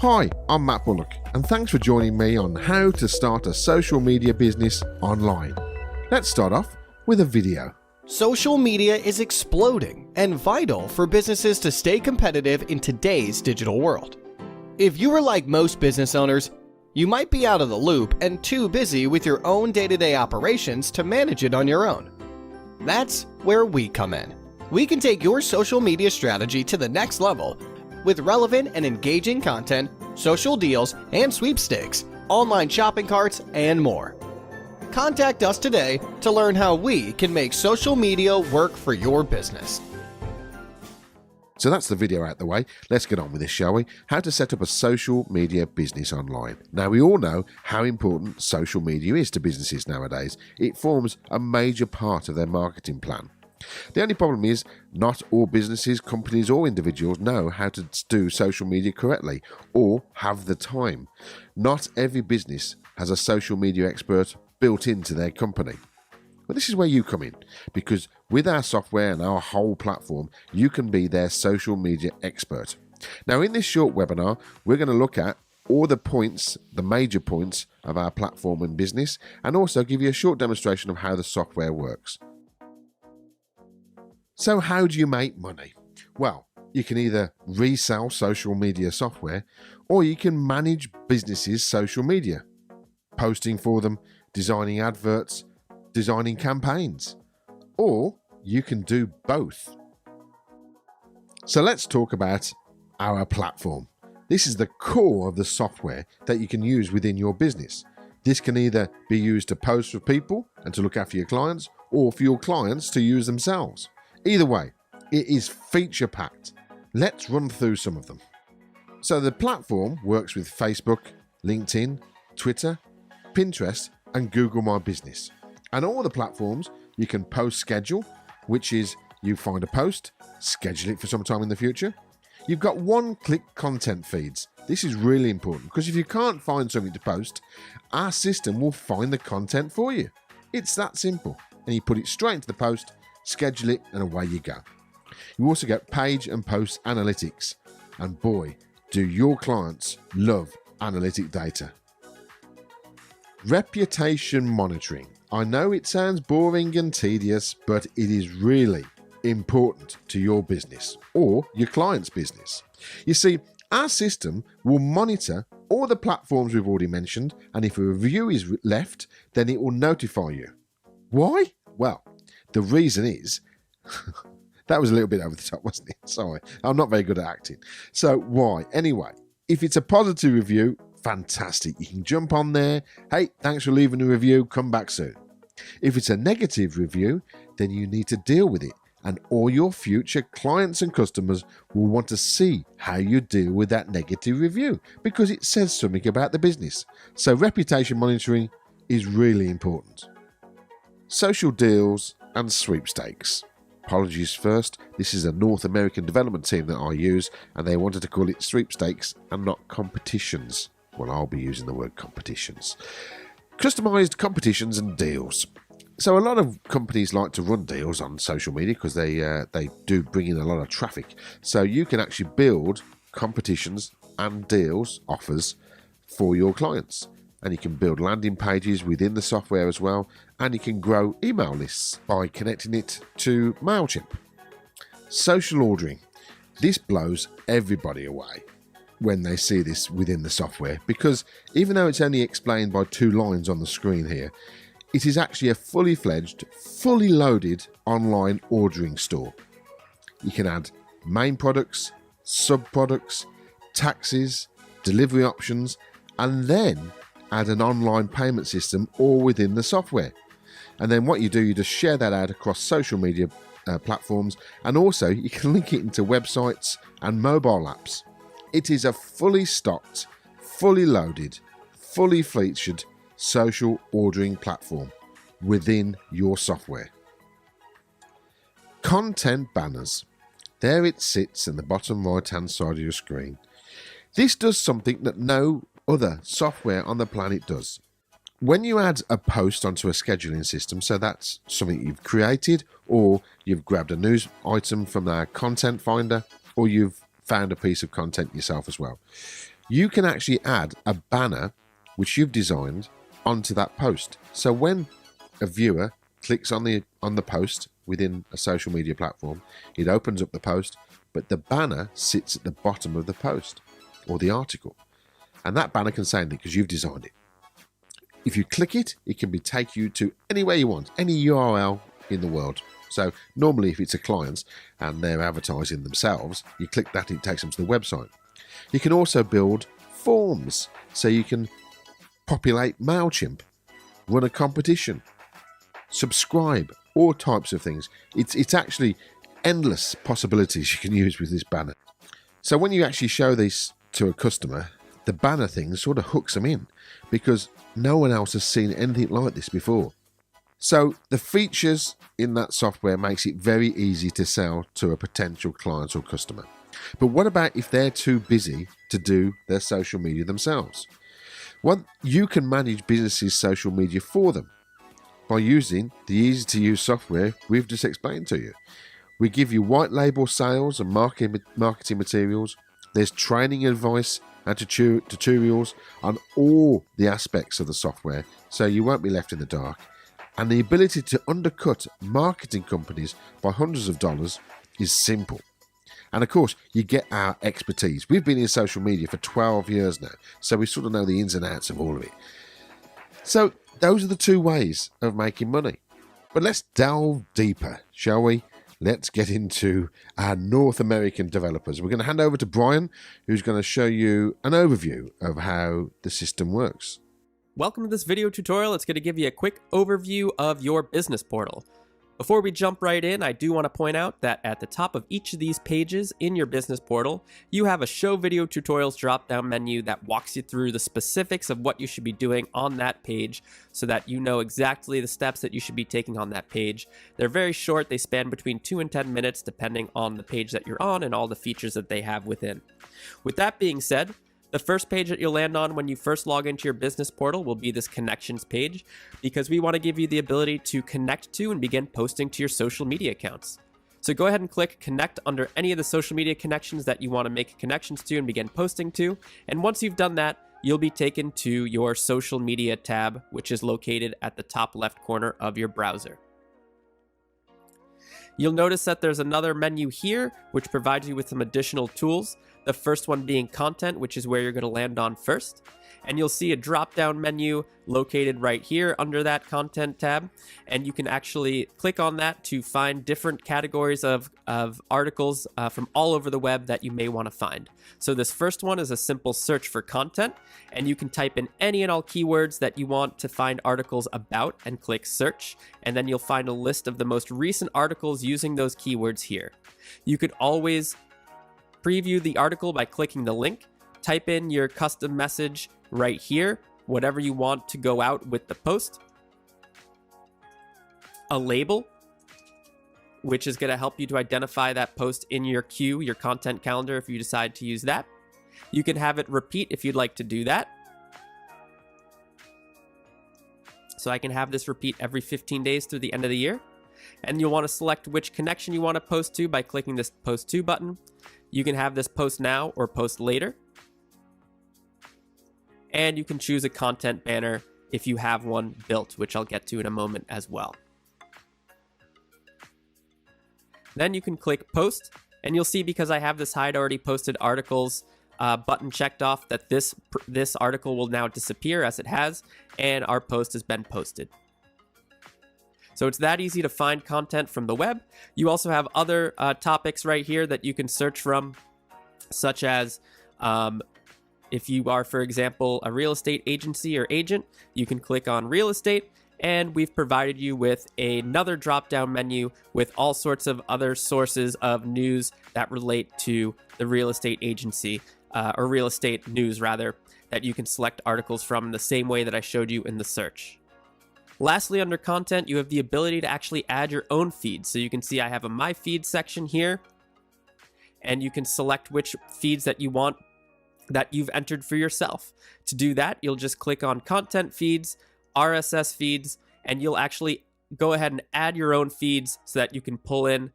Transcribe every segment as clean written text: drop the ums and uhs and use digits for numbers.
Hi, I'm Matt Bullock, and thanks for joining me on how to start a social media business online. Let's start off with a video. Social media is exploding and vital for businesses to stay competitive in today's digital world. If you are like most business owners, you might be out of the loop and too busy with your own day-to-day operations to manage it on your own. That's where we come in. We can take your social media strategy to the next level with relevant and engaging content, social deals and sweepstakes, online shopping carts, and more. Contact us today to learn how we can make social media work for your business. So that's the video out the way. Let's get on with this, shall we? How to set up a social media business online. Now, we all know how important social media is to businesses nowadays. It forms a major part of their marketing plan. The only problem is not all businesses, companies or individuals know how to do social media correctly or have the time. Not every business has a social media expert built into their company. But this is where you come in, because with our software and our whole platform, you can be their social media expert. Now, in this short webinar, we're going to look at all the points, the major points of our platform and business, and also give you a short demonstration of how the software works. So how do you make money? Well, you can either resell social media software, or you can manage businesses' social media, posting for them, designing adverts, designing campaigns, or you can do both. So let's talk about our platform. This is the core of the software that you can use within your business. This can either be used to post for people and to look after your clients, or for your clients to use themselves. Either way, it is feature-packed. Let's run through some of them. So the platform works with Facebook, LinkedIn, Twitter, Pinterest, and Google My Business. And all the platforms you can post schedule, which is you find a post, schedule it for some time in the future. You've got one-click content feeds. This is really important because if you can't find something to post, our system will find the content for you. It's that simple. And you put it straight into the post, schedule it, and away you go. You also get page and post analytics. And boy, do your clients love analytic data. Reputation monitoring. I know it sounds boring and tedious, but it is really important to your business or your client's business. You see, our system will monitor all the platforms we've already mentioned, and if a review is left, then it will notify you. Why? Well, the reason is, that was a little bit over the top, wasn't it? Sorry, I'm not very good at acting. So why? Anyway, if it's a positive review, fantastic. You can jump on there. Hey, thanks for leaving a review. Come back soon. If it's a negative review, then you need to deal with it. And all your future clients and customers will want to see how you deal with that negative review because it says something about the business. So reputation monitoring is really important. Social deals and sweepstakes. Apologies first, this is a North American development team that I use, and they wanted to call it sweepstakes and not competitions. Well, I'll be using the word competitions. Customized competitions and deals. So a lot of companies like to run deals on social media because they do bring in a lot of traffic. So you can actually build competitions and deals, offers for your clients. And you can build landing pages within the software as well. And you can grow email lists by connecting it to MailChimp. Social ordering. This blows everybody away when they see this within the software, because even though it's only explained by 2 lines on the screen here, it is actually a fully fledged, fully loaded online ordering store. You can add main products, sub-products, taxes, delivery options, and then add an online payment system all within the software. And then what you do, you just share that out across social media platforms, and also you can link it into websites and mobile apps. It is a fully stocked, fully loaded, fully featured social ordering platform within your software. Content banners. There it sits in the bottom right hand side of your screen. This does something that no other software on the planet does. When you add a post onto a scheduling system, so that's something you've created, or you've grabbed a news item from our content finder, or you've found a piece of content yourself as well. you can actually add a banner which you've designed onto that post. So when a viewer clicks on the post within a social media platform, it opens up the post, but the banner sits at the bottom of the post or the article. And that banner can say anything because you've designed it. If you click it, it can take you to anywhere you want, any URL in the world. So normally if it's a client and they're advertising themselves, you click that, it takes them to the website. You can also build forms, so you can populate MailChimp, run a competition, subscribe, all types of things. It's actually endless possibilities you can use with this banner. So when you actually show this to a customer, the banner thing sort of hooks them in because no one else has seen anything like this before. So the features in that software makes it very easy to sell to a potential client or customer. But what about if they're too busy to do their social media themselves? Well, you can manage businesses' social media for them by using the easy-to-use software we've just explained to you. We give you white label sales and marketing materials. There's training advice and tutorials on all the aspects of the software, so you won't be left in the dark. And the ability to undercut marketing companies by hundreds of dollars is simple. And of course, you get our expertise. We've been in social media for 12 years now, so we sort of know the ins and outs of all of it. So those are the two ways of making money. But let's delve deeper, shall we? Let's get into our North American developers. We're going to hand over to Brian, who's going to show you an overview of how the system works. Welcome to this video tutorial. It's going to give you a quick overview of your business portal. Before we jump right in, I do want to point out that at the top of each of these pages in your business portal, you have a Show Video Tutorials drop-down menu that walks you through the specifics of what you should be doing on that page so that you know exactly the steps that you should be taking on that page. They're very short. They span between 2 and 10 minutes depending on the page that you're on and all the features that they have within. With that being said, the first page that you'll land on when you first log into your business portal will be this connections page, because we want to give you the ability to connect to and begin posting to your social media accounts. So go ahead and click connect under any of the social media connections that you want to make connections to and begin posting to. And once you've done that, you'll be taken to your social media tab, which is located at the top left corner of your browser. You'll notice that there's another menu here, which provides you with some additional tools. The first one being content, which is where you're going to land on first. And you'll see a drop-down menu located right here under that content tab. And you can actually click on that to find different categories of articles from all over the web that you may want to find. So this first one is a simple search for content. And you can type in any and all keywords that you want to find articles about and click search. And then you'll find a list of the most recent articles using those keywords here. You could always preview the article by clicking the link, type in your custom message right here, whatever you want to go out with the post, a label, which is going to help you to identify that post in your queue, your content calendar, if you decide to use that. You can have it repeat if you'd like to do that. So I can have this repeat every 15 days through the end of the year. And you'll want to select which connection you want to post to by clicking this Post To button. You can have this post now or post later. And you can choose a content banner if you have one built, which I'll get to in a moment as well. Then you can click Post, and you'll see, because I have this Hide Already Posted Articles button checked off, that this article will now disappear as it has, and our post has been posted. So it's that easy to find content from the web. You also have other topics right here that you can search from, such as if you are, for example, a real estate agency or agent, you can click on real estate, and we've provided you with another drop-down menu with all sorts of other sources of news that relate to the real estate agency, or real estate news rather, that you can select articles from in the same way that I showed you in the search. Lastly, under content, you have the ability to actually add your own feed. So you can see I have a My Feed section here, and you can select which feeds that you want that you've entered for yourself. To do that, you'll just click on Content Feeds, RSS Feeds, and you'll actually go ahead and add your own feeds so that you can pull in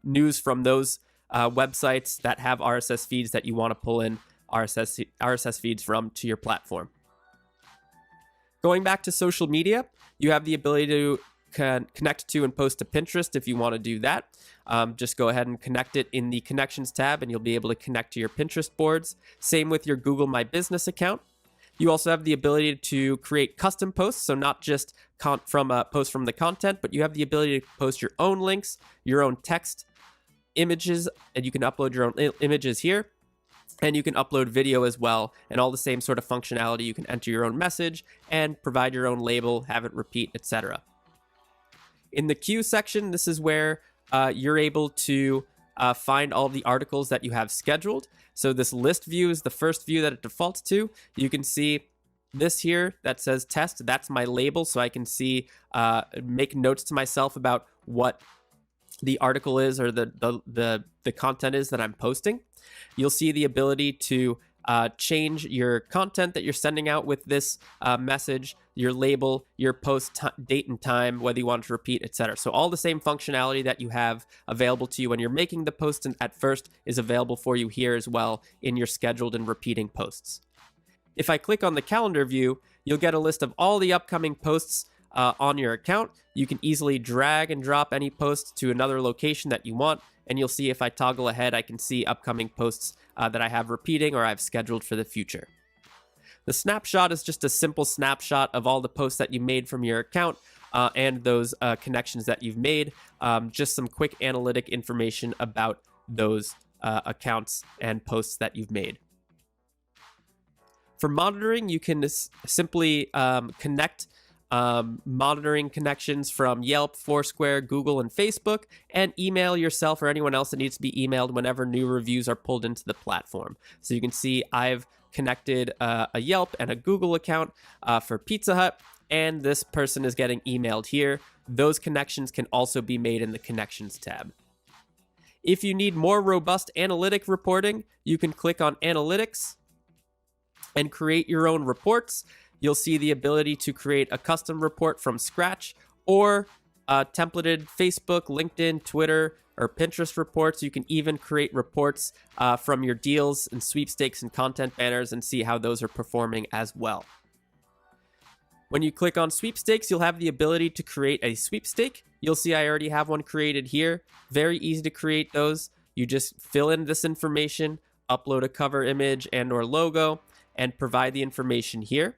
news from those websites that have RSS feeds that you want to pull in RSS feeds from to your platform. Going back to social media, you have the ability to connect to and post to Pinterest if you want to do that. Just go ahead and connect it in the Connections tab, and you'll be able to connect to your Pinterest boards. Same with your Google My Business account. You also have the ability to create custom posts, so not just posts from the content, but you have the ability to post your own links, your own text, images, and you can upload your own images here. And you can upload video as well, and all the same sort of functionality. You can enter your own message and provide your own label, have it repeat, etc. In the queue section, this is where you're able to find all the articles that you have scheduled. So this list view is the first view that it defaults to. You can see this here that says test. That's my label, so I can see, make notes to myself about what the article is or the content is that I'm posting. You'll see the ability to change your content that you're sending out with this message, your label, your post date and time, whether you want to repeat, etc. So all the same functionality that you have available to you when you're making the post at first is available for you here as well in your scheduled and repeating posts. If I click on the calendar view, you'll get a list of all the upcoming posts on your account. You can easily drag and drop any post to another location that you want, and you'll see if I toggle ahead, I can see upcoming posts that I have repeating or I've scheduled for the future. The snapshot is just a simple snapshot of all the posts that you made from your account and those connections that you've made. Just some quick analytic information about those accounts and posts that you've made. For monitoring, you can simply connect monitoring connections from Yelp, Foursquare, Google, and Facebook, and email yourself or anyone else that needs to be emailed whenever new reviews are pulled into the platform. So you can see I've connected a Yelp and a Google account for Pizza Hut, and this person is getting emailed here. Those connections can also be made in the Connections tab. If you need more robust analytic reporting, you can click on Analytics and create your own reports. You'll see the ability to create a custom report from scratch or templated Facebook, LinkedIn, Twitter, or Pinterest reports. You can even create reports from your deals and sweepstakes and content banners and see how those are performing as well. When you click on sweepstakes, you'll have the ability to create a sweepstake. You'll see I already have one created here. Very easy to create those. You just fill in this information, upload a cover image and or logo, and provide the information here.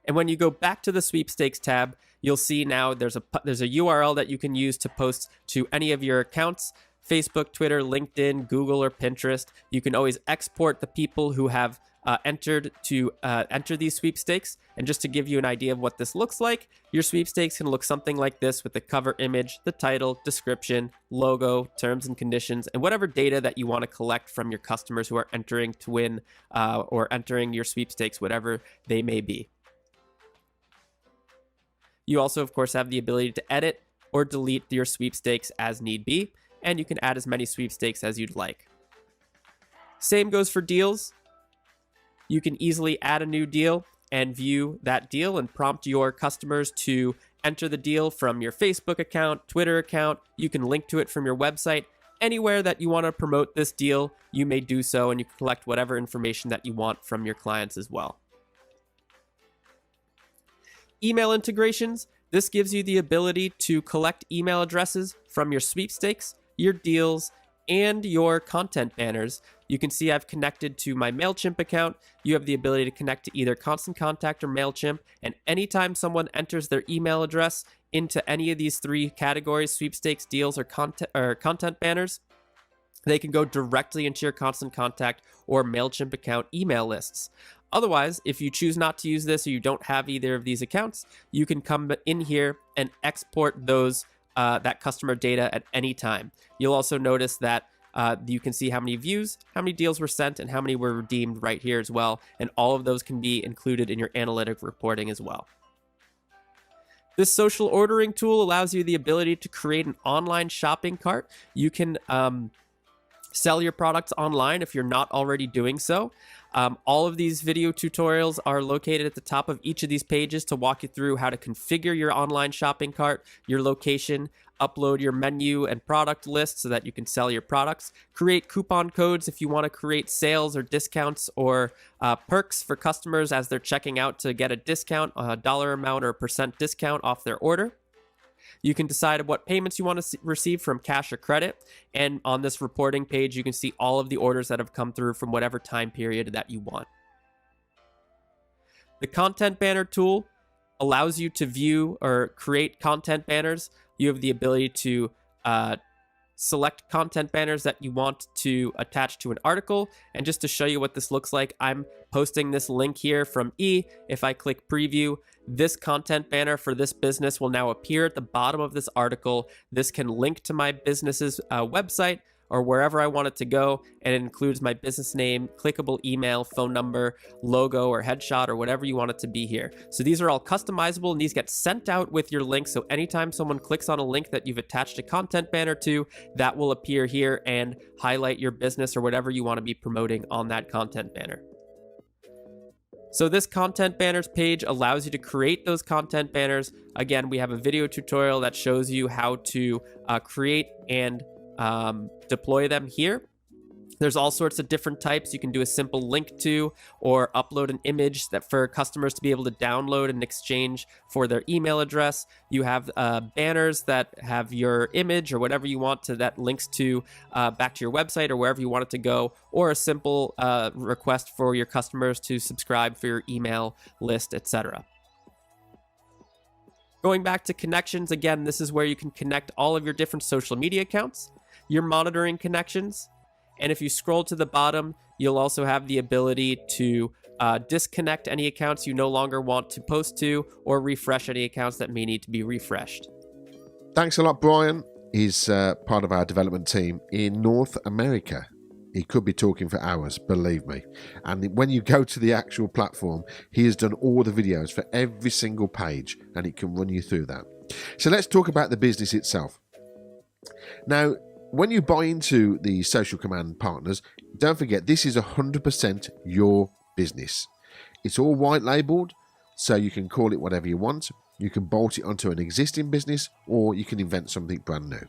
And when you go back to the sweepstakes tab, you'll see now there's a URL that you can use to post to any of your accounts, Facebook, Twitter, LinkedIn, Google, or Pinterest. You can always export the people who have entered to enter these sweepstakes. And just to give you an idea of what this looks like, your sweepstakes can look something like this with the cover image, the title, description, logo, terms and conditions, and whatever data that you want to collect from your customers who are entering to win or entering your sweepstakes, whatever they may be. You also, of course, have the ability to edit or delete your sweepstakes as need be, and you can add as many sweepstakes as you'd like. Same goes for deals. You can easily add a new deal and view that deal and prompt your customers to enter the deal from your Facebook account, Twitter account. You can link to it from your website. Anywhere that you want to promote this deal, you may do so, and you can collect whatever information that you want from your clients as well. Email integrations. This gives you the ability to collect email addresses from your sweepstakes, your deals, and your content banners. You can see I've connected to my MailChimp account. You have the ability to connect to either Constant Contact or MailChimp, and anytime someone enters their email address into any of these three categories, sweepstakes, deals, or content banners, they can go directly into your Constant Contact or MailChimp account email lists. Otherwise, if you choose not to use this or you don't have either of these accounts, you can come in here and export those that customer data at any time. You'll also notice that you can see how many views, how many deals were sent, and how many were redeemed right here as well. And all of those can be included in your analytic reporting as well. This social ordering tool allows you the ability to create an online shopping cart. You can sell your products online if you're not already doing so. All of these video tutorials are located at the top of each of these pages to walk you through how to configure your online shopping cart, your location, upload your menu and product list so that you can sell your products, create coupon codes if you want to create sales or discounts or perks for customers as they're checking out to get a discount, a dollar amount or a percent discount off their order. You can decide what payments you want to receive from cash or credit. And on this reporting page, you can see all of the orders that have come through from whatever time period that you want. The content banner tool allows you to view or create content banners. You have the ability to select content banners that you want to attach to an article. And just to show you what this looks like, I'm posting this link here from E. If I click preview, this content banner for this business will now appear at the bottom of this article. This can link to my business's website or wherever I want it to go, and it includes my business name, clickable email, phone number, logo, or headshot, or whatever you want it to be here. So these are all customizable, and these get sent out with your link, so anytime someone clicks on a link that you've attached a content banner to, that will appear here and highlight your business or whatever you want to be promoting on that content banner. So this content banners page allows you to create those content banners. Again, we have a video tutorial that shows you how to create and deploy them here. There's all sorts of different types. You can do a simple link to or upload an image that for customers to be able to download and exchange for their email address. You have banners that have your image or whatever you want to that links to back to your website or wherever you want it to go, or a simple request for your customers to subscribe for your email list, etc. Going back to connections, again, this is where you can connect all of your different social media accounts. You're monitoring connections. And if you scroll to the bottom, you'll also have the ability to disconnect any accounts you no longer want to post to or refresh any accounts that may need to be refreshed. Thanks a lot, Brian. He's part of our development team in North America. He could be talking for hours, believe me. And when you go to the actual platform, he has done all the videos for every single page, and it can run you through that. So let's talk about the business itself. Now, when you buy into the Social Command partners, don't forget this is 100% your business. It's all white labeled, so you can call it whatever you want. You can bolt it onto an existing business, or you can invent something brand new.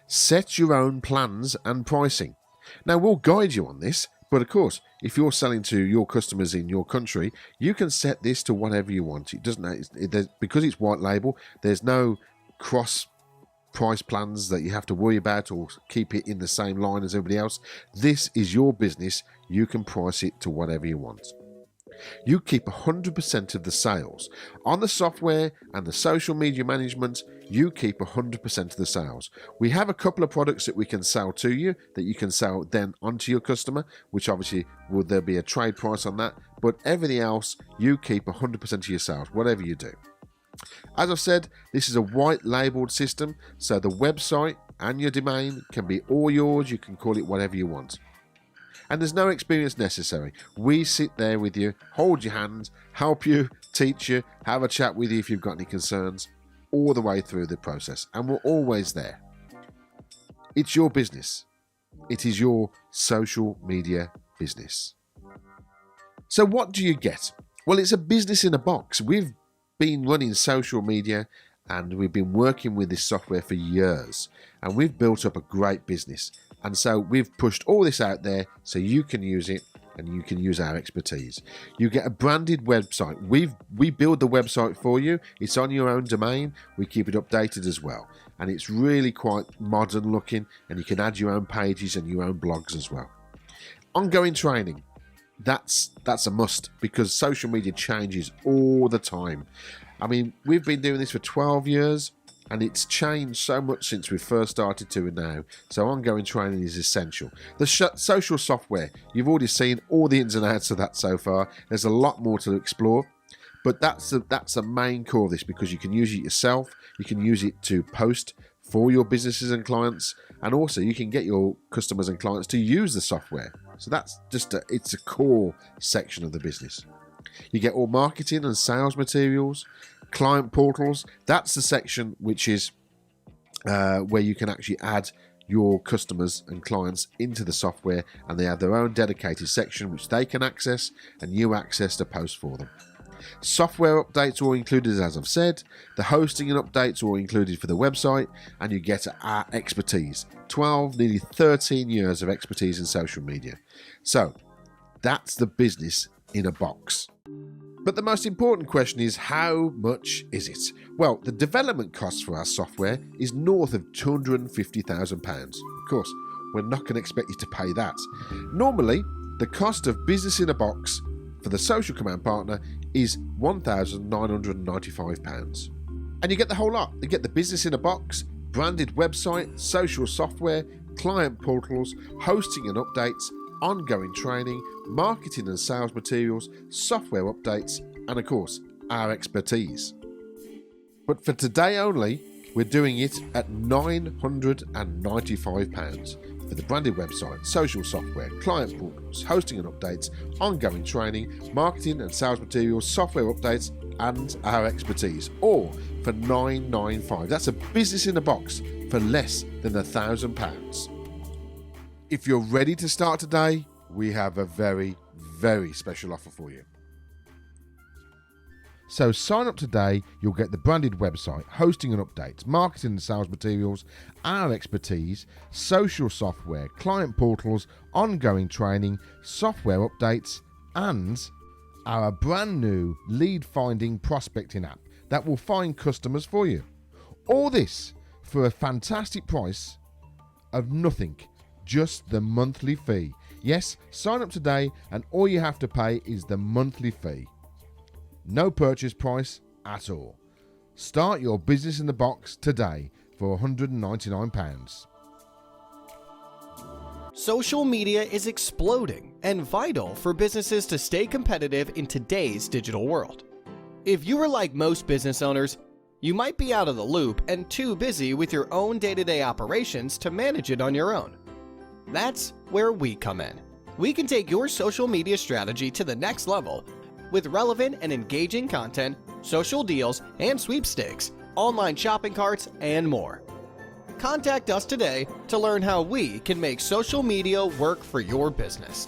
Set your own plans and pricing. Now, we'll guide you on this, but of course, if you're selling to your customers in your country, you can set this to whatever you want. It doesn't, because it's white label, there's no cross price plans that you have to worry about or keep it in the same line as everybody else. This is your business. You can price it to whatever you want. You keep 100% of the sales. On the software and the social media management, you keep 100% of the sales. We have a couple of products that we can sell to you that you can sell then onto your customer, which obviously would there be a trade price on that, but everything else, you keep 100% of your sales, whatever you do. As I've said, this is a white labeled system, so the website and your domain can be all yours. You can call it whatever you want. And there's no experience necessary. We sit there with you, hold your hand, help you, teach you, have a chat with you if you've got any concerns, all the way through the process. And we're always there. It's your business. It is your social media business. So what do you get? Well, it's a business in a box. We've been running social media and we've been working with this software for years, and we've built up a great business. And so we've pushed all this out there so you can use it and you can use our expertise. You get a branded website. We build the website for you. It's on your own domain. We keep it updated as well. And it's really quite modern looking, and you can add your own pages and your own blogs as well. Ongoing training. That's a must, because social media changes all the time. I mean, we've been doing this for 12 years and it's changed so much since we first started to now. So ongoing training is essential. The social software, you've already seen all the ins and outs of that so far. There's a lot more to explore, but that's the main core of this, because you can use it yourself. You can use it to post for your businesses and clients, and also you can get your customers and clients to use the software. So that's just it's a core section of the business. You get all marketing and sales materials, client portals. That's the section which is where you can actually add your customers and clients into the software, and they have their own dedicated section which they can access and you access to post for them. Software updates are all included, as I've said. The hosting and updates are all included for the website, and you get our expertise. 12, nearly 13 years of expertise in social media. So that's the business in a box. But the most important question is, how much is it? Well, the development cost for our software is north of £250,000. Of course, we're not going to expect you to pay that. Normally, the cost of business in a box for the social command partner is £1,995. And you get the whole lot. You get the business in a box, branded website, social software, client portals, hosting and updates, ongoing training, marketing and sales materials, software updates, and of course, our expertise. But for today only, we're doing it at £995 for the branded website, social software, client portals, hosting and updates, ongoing training, marketing and sales materials, software updates, and our expertise, all for £995. That's a business in a box for less than £1,000. If you're ready to start today, we have a very, very special offer for you. So sign up today, you'll get the branded website, hosting and updates, marketing and sales materials, our expertise, social software, client portals, ongoing training, software updates, and our brand new lead finding prospecting app that will find customers for you. All this for a fantastic price of nothing. Just the monthly fee. Yes, sign up today and all you have to pay is the monthly fee. No purchase price at all. Start your business in the box today for £199. Social media is exploding and vital for businesses to stay competitive in today's digital world. If you are like most business owners, you might be out of the loop and too busy with your own day-to-day operations to manage it on your own. That's where we come in. We can take your social media strategy to the next level with relevant and engaging content, social deals and sweepstakes, online shopping carts, and more. Contact us today to learn how we can make social media work for your business.